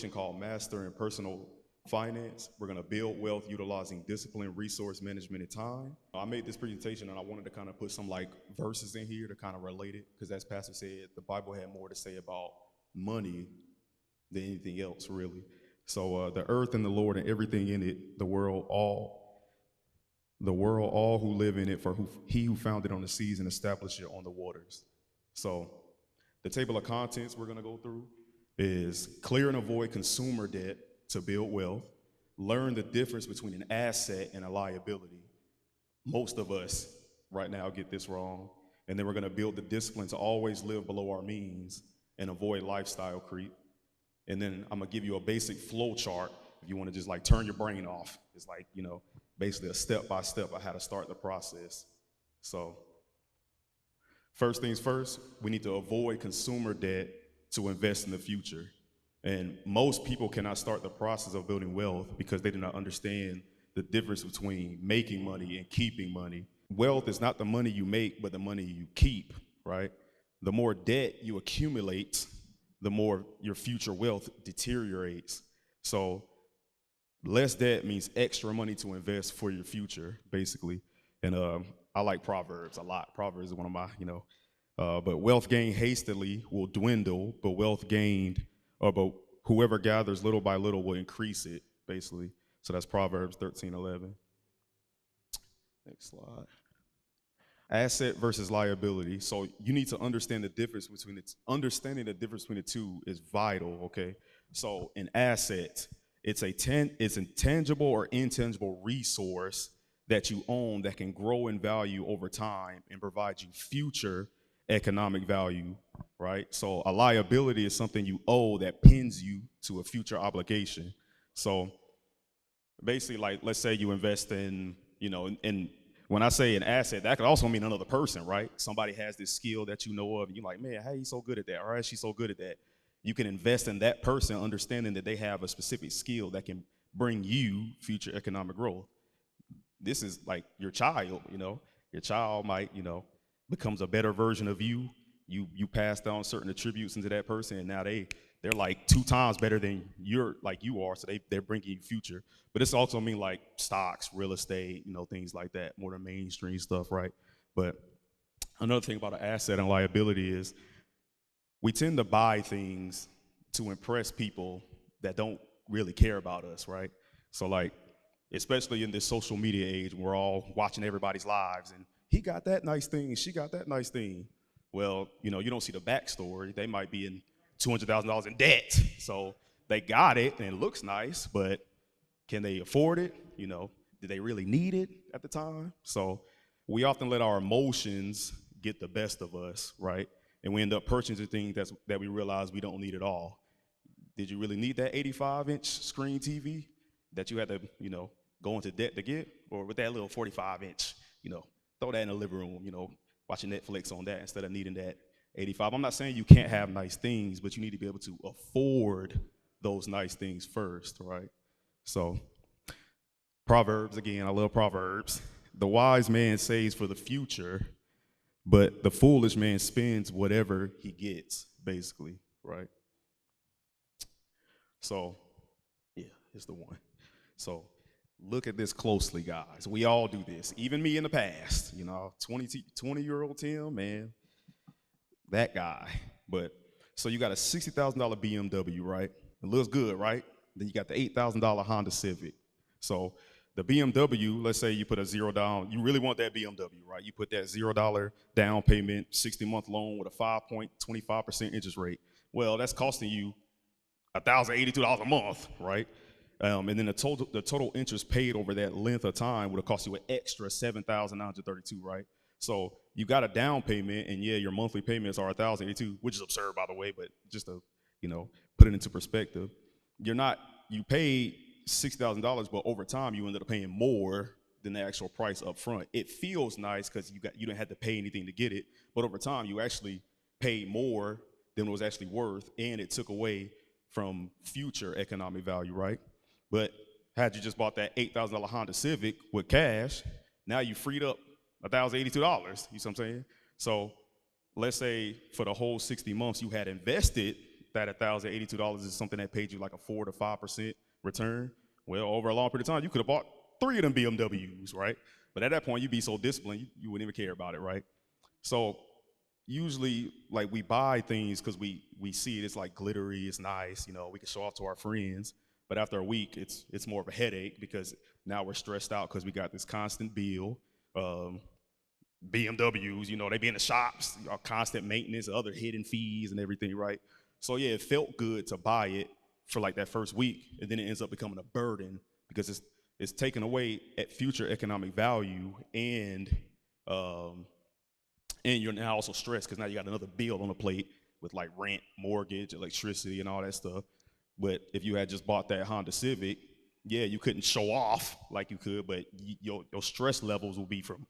presentation called Mastering Personal Finance. We're going to build wealth utilizing discipline, resource management, and time. I made this presentation and I wanted to kind of put some like verses in here to kind of relate it, because as Pastor said, the Bible had more to say about money than anything else, really. So the earth and the Lord and everything in it, all who live in it, for he who founded on the seas and established it on the waters. So the table of contents we're going to go through is clear and avoid consumer debt to build wealth, learn the difference between an asset and a liability. Most of us right now get this wrong. And then we're going to build the discipline to always live below our means and avoid lifestyle creep. And then I'm going to give you a basic flow chart if you want to just like turn your brain off. It's like, basically a step-by-step of how to start the process. So first things first, we need to avoid consumer debt to invest in the future. And most people cannot start the process of building wealth because they do not understand the difference between making money and keeping money. Wealth is not the money you make, but the money you keep, right? The more debt you accumulate, the more your future wealth deteriorates. So less debt means extra money to invest for your future, basically. And I like Proverbs a lot. Proverbs is one of my, but wealth gained hastily will dwindle, but but whoever gathers little by little will increase it, basically. So that's Proverbs 13:11. Next slide. Asset versus liability. So you need to understand the difference between it. Understanding the difference between the two is vital, okay? So an asset, it's a tangible or intangible resource that you own that can grow in value over time and provide you future economic value, right? So a liability is something you owe that pins you to a future obligation. So basically, like, let's say you invest in, in when I say an asset, that could also mean another person, right? Somebody has this skill that you know of, and you're like, man, how you so good at that? Or how is she so good at that? You can invest in that person, understanding that they have a specific skill that can bring you future economic growth. This is like your child, your child might, becomes a better version of you. You pass down certain attributes into that person, and now they're like 2 times better than you are, so they're bringing you future. But it's also mean like stocks, real estate, things like that, more the mainstream stuff, right? But another thing about an asset and liability is we tend to buy things to impress people that don't really care about us, right? So like, especially in this social media age, we're all watching everybody's lives, and he got that nice thing, and she got that nice thing. Well, you don't see the backstory. They might be in $200,000 in debt. So they got it, and it looks nice, but can they afford it? Did they really need it at the time? So we often let our emotions get the best of us, right? And we end up purchasing things that we realize we don't need at all. Did you really need that 85-inch screen TV that you had to, go into debt to get? Or with that little 45-inch, throw that in the living room, watching Netflix on that instead of needing that 85. I'm not saying you can't have nice things, but you need to be able to afford those nice things first, right? So Proverbs, again, I love Proverbs. The wise man saves for the future, but the foolish man spends whatever he gets, basically, right? So, yeah, it's the one. So look at this closely, guys. We all do this, even me in the past, 20-year-old Tim, man, that guy. But so you got a $60,000 BMW, right? It looks good, right? Then you got the $8,000 Honda Civic. So the BMW, let's say you put a $0 down, you really want that BMW, right? You put that $0 down payment, 60-month loan with a 5.25% interest rate. Well, that's costing you $1,082 a month, right? And then the total interest paid over that length of time would have cost you an extra $7,932, right? So you got a down payment, and yeah, your monthly payments are $1,082, which is absurd, by the way, but just to put it into perspective, you paid $60,000, but over time you ended up paying more than the actual price up front. It feels nice because you didn't have to pay anything to get it, but over time you actually paid more than it was actually worth, and it took away from future economic value, right? But had you just bought that $8,000 Honda Civic with cash, now you freed up $1,082. You know what I'm saying? So let's say for the whole 60 months you had invested that $1,082 is something that paid you like a 4 to 5% return. Well, over a long period of time, you could have bought 3 of them BMWs, right? But at that point, you'd be so disciplined, you wouldn't even care about it, right? So usually, like, we buy things because we see it, it's like glittery, it's nice, we can show off to our friends. But after a week, it's more of a headache because now we're stressed out because we got this constant bill. BMWs, they be in the shops, constant maintenance, other hidden fees and everything, right? So yeah, it felt good to buy it for like that first week, and then it ends up becoming a burden because it's taking away at future economic value, and you're now also stressed because now you got another bill on the plate with like rent, mortgage, electricity, and all that stuff. But if you had just bought that Honda Civic, yeah, you couldn't show off like you could, but your stress levels will be from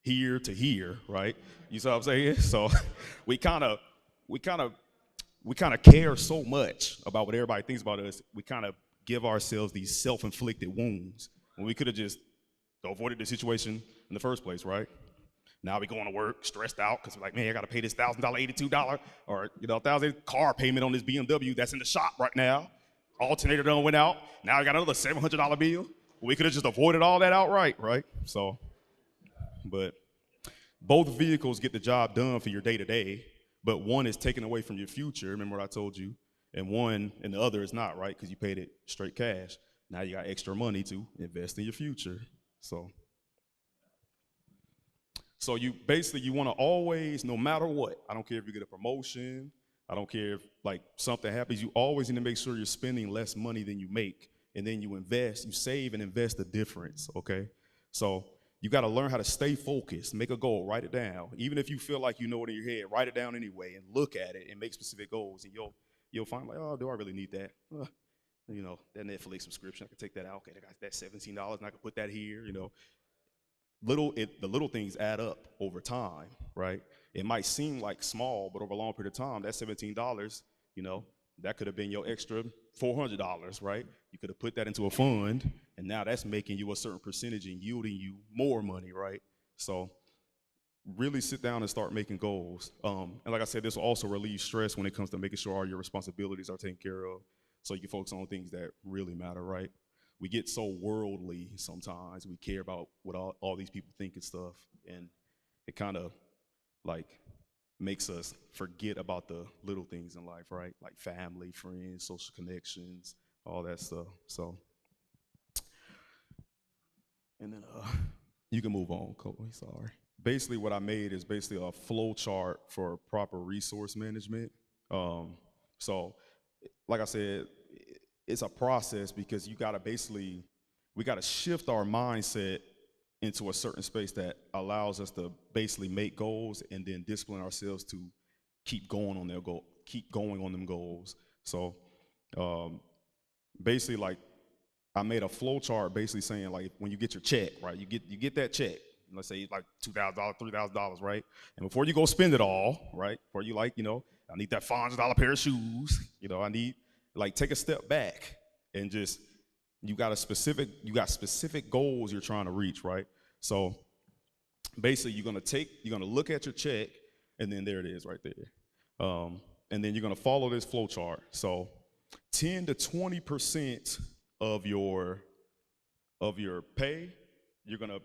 here to here, right? You see what I'm saying? So we kind of care so much about what everybody thinks about us. We kind of give ourselves these self-inflicted wounds when we could have just avoided the situation in the first place, right? Now we going to work stressed out because we're like, man, I got to pay this $1,000, $82, or $1,000 car payment on this BMW that's in the shop right now. Alternator done went out. Now I got another $700 bill. We could have just avoided all that outright, right? So, but both vehicles get the job done for your day to day, but one is taken away from your future. Remember what I told you? And the other is not, right? Because you paid it straight cash. Now you got extra money to invest in your future. So you want to always, no matter what, I don't care if you get a promotion, I don't care if like something happens, you always need to make sure you're spending less money than you make, and then you save and invest the difference, okay? So you got to learn how to stay focused, make a goal, write it down. Even if you feel like you know it in your head, write it down anyway and look at it and make specific goals, and you'll find like, oh, do I really need that? That Netflix subscription, I can take that out. Okay, I got that $17 and I can put that here, the little things add up over time, right? It might seem like small, but over a long period of time, that $17, that could have been your extra $400, right? You could have put that into a fund, and now that's making you a certain percentage and yielding you more money, right? So really sit down and start making goals. And like I said, this will also relieve stress when it comes to making sure all your responsibilities are taken care of, so you can focus on things that really matter, right? We get so worldly sometimes. We care about what all these people think and stuff, and it kind of like makes us forget about the little things in life, right? Like family, friends, social connections, all that stuff. So, and then you can move on, Cole. Sorry. Basically, what I made is basically a flow chart for proper resource management. So, like I said, it's a process because we got to shift our mindset into a certain space that allows us to basically make goals and then discipline ourselves to keep going on them goals. So basically, like, I made a flow chart basically saying, like, when you get your check, right, you get that check, let's say like $2,000, $3,000, right? And before you go spend it all, right, before you I need that $500 pair of shoes, I need, like, take a step back and just, you got specific goals you're trying to reach, right? So basically you're gonna look at your check, and then there it is right there. And then you're gonna follow this flow chart. So 10 to 20% of your pay, you're gonna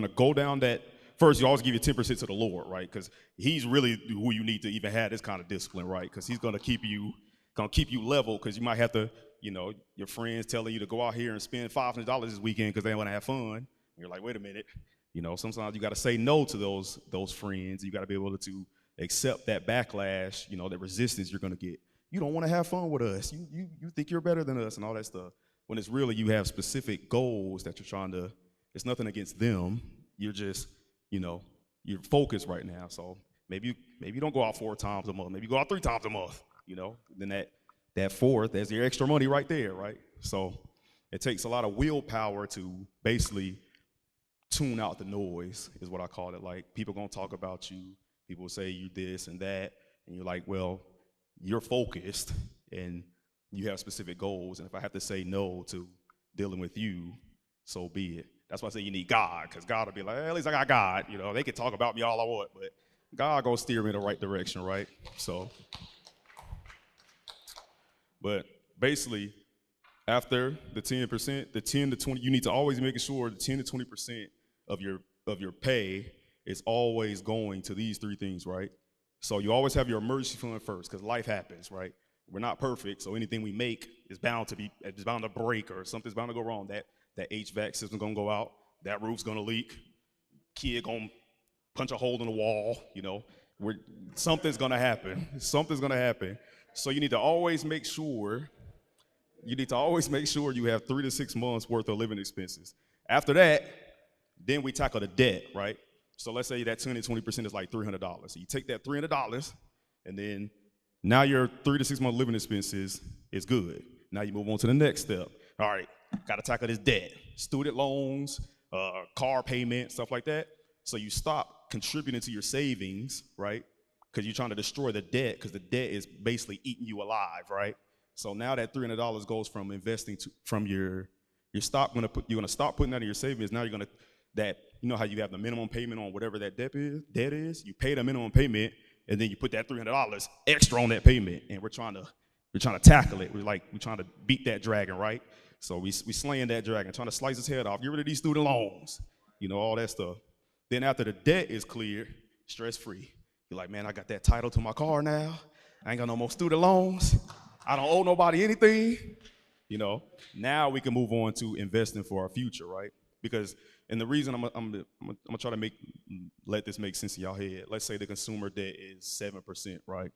go down that. First, you always give your 10% to the Lord, right? Because He's really who you need to even have this kind of discipline, right? Because He's gonna keep you level. Because you might have to, your friends telling you to go out here and spend $500 this weekend because they want to have fun. And you're like, wait a minute. Sometimes you got to say no to those friends. You got to be able to accept that backlash, that resistance you're gonna get. You don't want to have fun with us. You think you're better than us and all that stuff. When it's really, you have specific goals that you're trying to. It's nothing against them. You're just, you're focused right now. So maybe you don't go out 4 times a month. Maybe you go out 3 times a month. Then that fourth, there's your extra money right there, right? So it takes a lot of willpower to basically tune out the noise, is what I call it. Like, people gonna talk about you. People say you this and that, and you're like, well, you're focused and you have specific goals. And if I have to say no to dealing with you, so be it. That's why I say you need God, because God will be like, hey, at least I got God. They can talk about me all I want, but God gonna steer me in the right direction, right? So But basically, after the 10%, the 10 to 20, you need to always make sure the 10 to 20% of your pay is always going to these three things, right? So you always have your emergency fund first, because life happens, right? We're not perfect, so anything we make is bound to break, or something's bound to go wrong. That HVAC system's gonna go out, that roof's gonna leak, kid gonna punch a hole in the wall, we're, something's gonna happen. Something's gonna happen. So you need to always make sure you have 3 to 6 months worth of living expenses. After that, then we tackle the debt, right? So let's say that 10 to 20% is like $300. So you take that $300, and then now your 3 to 6 month living expenses is good. Now you move on to the next step. All right, got to tackle this debt, student loans, car payment, stuff like that. So you stop contributing to your savings, right? Because you're trying to destroy the debt, because the debt is basically eating you alive, right? So now that $300 goes from investing from your you're gonna stop putting that in your savings. Now you're gonna how you have the minimum payment on whatever that debt is. You pay the minimum payment, and then you put that $300 extra on that payment. And we're trying to tackle it. We're trying to beat that dragon, right? So we slaying that dragon, trying to slice his head off, get rid of these student loans, all that stuff. Then after the debt is cleared, stress free. You're like, man, I got that title to my car now. I ain't got no more student loans. I don't owe nobody anything. Now we can move on to investing for our future, right? Because, and the reason I'm gonna try to let this make sense in y'all head. Let's say the consumer debt is 7%, right?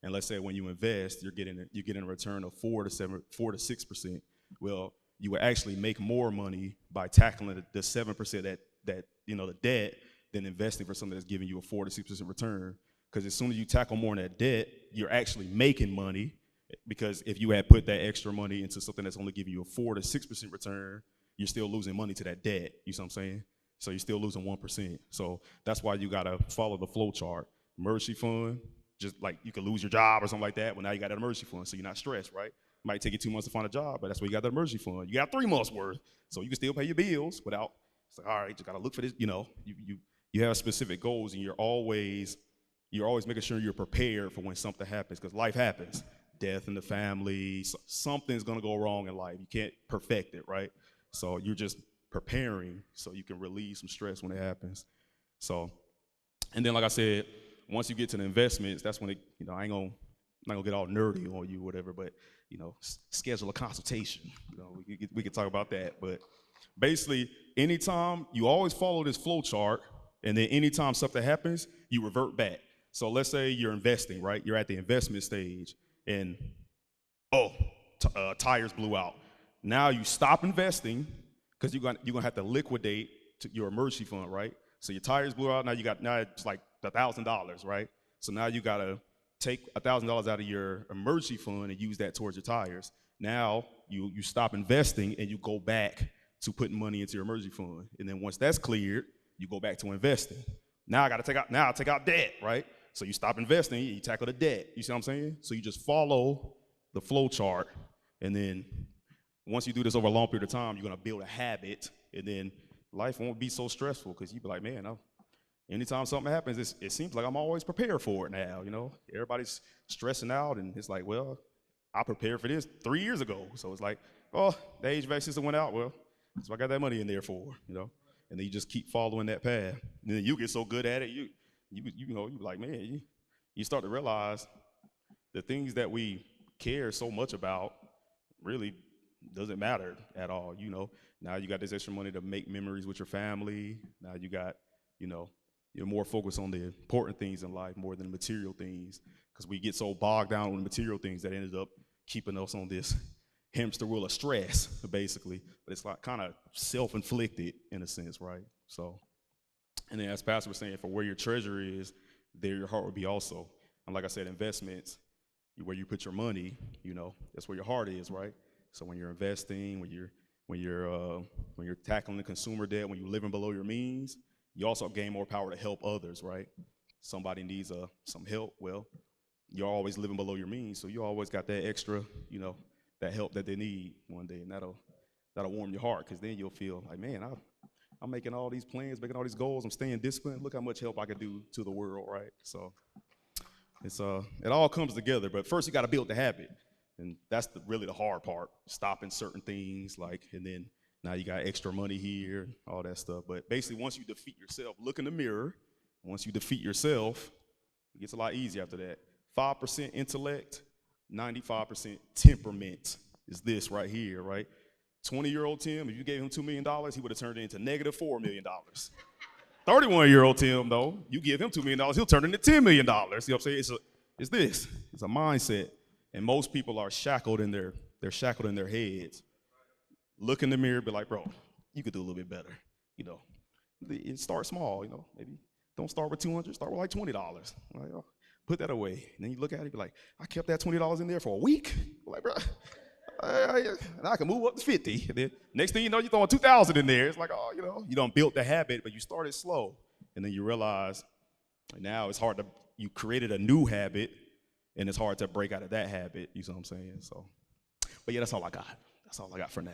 And let's say when you invest, you're getting a return of 4 to 6%. Well, you will actually make more money by tackling the 7% that the debt than investing for something that's giving you a 4 to 6% return. Because as soon as you tackle more in that debt, you're actually making money. Because if you had put that extra money into something that's only giving you a 4 to 6% return, you're still losing money to that debt. You see what I'm saying? So you're still losing 1%. So that's why you gotta follow the flow chart. Emergency fund, just like you could lose your job or something like that. Well, now you got an emergency fund, so you're not stressed, right? Might take you 2 months to find a job, but that's why you got the emergency fund. You got 3 months worth, so you can still pay your bills without. It's like, all right, just gotta look for this. You have specific goals, and you're always making sure you're prepared for when something happens, because life happens. Death in the family, something's gonna go wrong in life. You can't perfect it, right? So you're just preparing so you can relieve some stress when it happens. So, and then like I said, once you get to the investments, that's when I'm not gonna get all nerdy on you or whatever, but schedule a consultation. We can talk about that. But basically, anytime you always follow this flow chart, and then anytime something happens, you revert back. So let's say you're investing, right? You're at the investment stage, and tires blew out. Now you stop investing because you're gonna have to liquidate your emergency fund, right? So your tires blew out. Now it's like $1,000, right? So now you gotta take $1,000 out of your emergency fund and use that towards your tires. Now you stop investing and you go back to putting money into your emergency fund. And then once that's cleared, you go back to investing. Now I take out debt, right? So you stop investing, you tackle the debt. You see what I'm saying? So you just follow the flow chart, and then once you do this over a long period of time, you're gonna build a habit, and then life won't be so stressful, because you be like, man, anytime something happens, it seems like I'm always prepared for it now. Everybody's stressing out, and it's like, well, I prepared for this 3 years ago. So it's like, oh, the HVAC system went out. Well, that's what I got that money in there for, And then you just keep following that path. And then you get so good at it, you be like, man, you start to realize the things that we care so much about really doesn't matter at all. Now you got this extra money to make memories with your family. Now you got, you're more focused on the important things in life more than the material things, because we get so bogged down on the material things that ended up keeping us on this hamster wheel of stress, basically. But it's like kind of self-inflicted in a sense, right? So, and then as Pastor was saying, for where your treasure is, there your heart will be also. And like I said, investments, where you put your money, that's where your heart is, right? So when you're investing, when you're tackling the consumer debt, when you're living below your means, you also gain more power to help others, right? Somebody needs some help. Well, you're always living below your means, so you always got that extra, that help that they need one day, and that'll warm your heart, because then you'll feel like, man, I'm making all these plans, making all these goals, I'm staying disciplined. Look how much help I can do to the world, right? So it all comes together, but first you got to build the habit. And that's really the hard part, stopping certain things, like, and then now you got extra money here, all that stuff. But basically, once you defeat yourself, look in the mirror. Once you defeat yourself, it gets a lot easier after that. 5% intellect, 95% temperament is this right here, right? 20-year-old Tim, if you gave him $2 million, he would have turned it into negative $4 million. 31-year-old Tim, though, you give him $2 million, he'll turn it into $10 million. You know what I'm saying? It's a mindset. And most people are shackled in they're shackled in their heads. Look in the mirror, be like, bro, you could do a little bit better. You know, start small. You know, maybe don't start with $200, start with like $20. Like, oh, put that away. And then you look at it, be like, I kept that $20 in there for a week. Like, bro, and I can move up to 50. And then next thing you know, you're throwing 2,000 in there. It's like, oh, you don't build the habit, but you started slow, and then you realize now it's hard to. You created a new habit. And it's hard to break out of that habit, you know what I'm saying? So, but yeah, that's all I got. That's all I got for now.